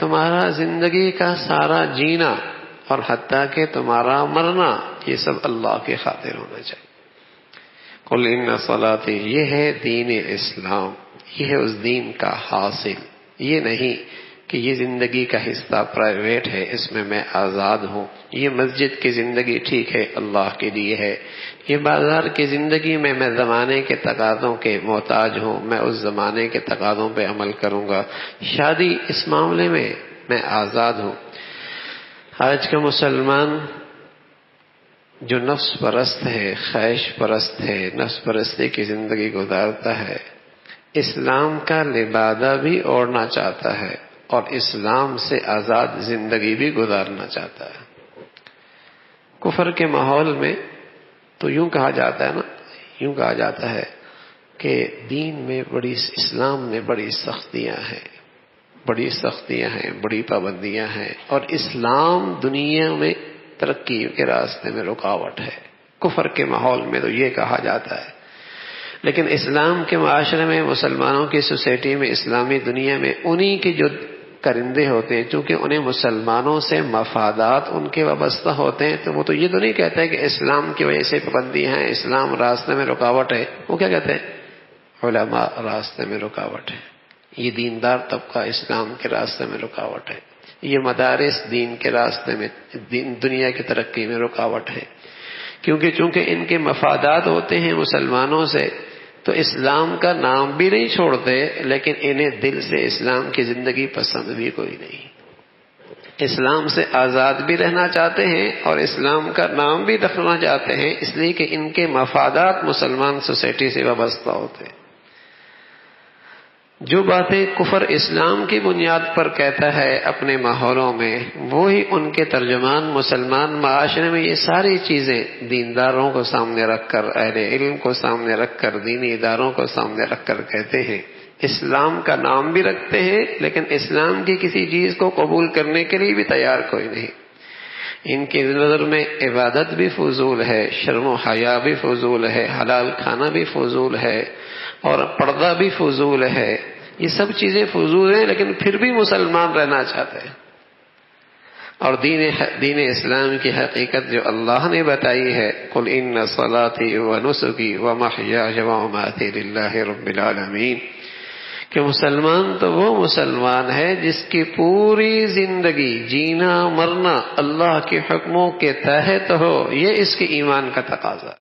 تمہارا زندگی کا سارا جینا اور حتیٰ کہ تمہارا مرنا یہ سب اللہ کی خاطر ہونا چاہیے۔ قل ان صلاتی، یہ ہے دین اسلام، یہ ہے اس دین کا حاصل۔ یہ نہیں کہ یہ زندگی کا حصہ پرائیویٹ ہے، اس میں میں آزاد ہوں، یہ مسجد کی زندگی ٹھیک ہے اللہ کے لیے ہے، یہ بازار کی زندگی میں زمانے کے تقاضوں کے محتاج ہوں، میں اس زمانے کے تقاضوں پہ عمل کروں گا، شادی اس معاملے میں آزاد ہوں۔ آج کا مسلمان جو نفس پرست ہے، خواہش پرست ہے، نفس پرستی کی زندگی گزارتا ہے، اسلام کا لبادہ بھی اوڑھنا چاہتا ہے اور اسلام سے آزاد زندگی بھی گزارنا چاہتا ہے۔ کفر کے ماحول میں تو یوں کہا جاتا ہے نا، یوں کہا جاتا ہے کہ دین میں اسلام میں بڑی سختیاں ہیں، بڑی پابندیاں ہیں، اور اسلام دنیا میں ترقی کے راستے میں رکاوٹ ہے۔ کفر کے ماحول میں تو یہ کہا جاتا ہے، لیکن اسلام کے معاشرے میں، مسلمانوں کی سوسائٹی میں، اسلامی دنیا میں انہی کے جو کرندے ہوتے ہیں، چونکہ انہیں مسلمانوں سے مفادات ان کے وابستہ ہوتے ہیں، تو وہ تو یہ تو نہیں کہتا ہے کہ اسلام کی وجہ سے پابندی ہیں، اسلام راستے میں رکاوٹ ہے۔ وہ کیا کہتے ہیں؟ علماء راستے میں رکاوٹ ہے، یہ دیندار طبقہ اسلام کے راستے میں رکاوٹ ہے، یہ مدارس دین کے راستے میں، دنیا کی ترقی میں رکاوٹ ہے، چونکہ ان کے مفادات ہوتے ہیں مسلمانوں سے، تو اسلام کا نام بھی نہیں چھوڑتے، لیکن انہیں دل سے اسلام کی زندگی پسند بھی کوئی نہیں، اسلام سے آزاد بھی رہنا چاہتے ہیں اور اسلام کا نام بھی رکھنا چاہتے ہیں، اس لیے کہ ان کے مفادات مسلمان سوسائٹی سے وابستہ ہوتے ہیں۔ جو باتیں کفر اسلام کی بنیاد پر کہتا ہے اپنے ماحولوں میں، وہی ان کے ترجمان مسلمان معاشرے میں یہ ساری چیزیں دینداروں کو سامنے رکھ کر، اہل علم کو سامنے رکھ کر، دینی اداروں کو سامنے رکھ کر کہتے ہیں۔ اسلام کا نام بھی رکھتے ہیں، لیکن اسلام کی کسی چیز کو قبول کرنے کے لیے بھی تیار کوئی نہیں۔ ان کی نظر میں عبادت بھی فضول ہے، شرم و حیا بھی فضول ہے، حلال کھانا بھی فضول ہے، اور پردہ بھی فضول ہے، یہ سب چیزیں فضول ہیں، لیکن پھر بھی مسلمان رہنا چاہتے ہیں۔ اور دین اسلام کی حقیقت جو اللہ نے بتائی ہے، قل ان صلاتی ونسکی ومحیای ومماتی للہ رب العالمین، کہ مسلمان تو وہ مسلمان ہے جس کی پوری زندگی جینا مرنا اللہ کے حکموں کے تحت ہو، یہ اس کے ایمان کا تقاضا ہے۔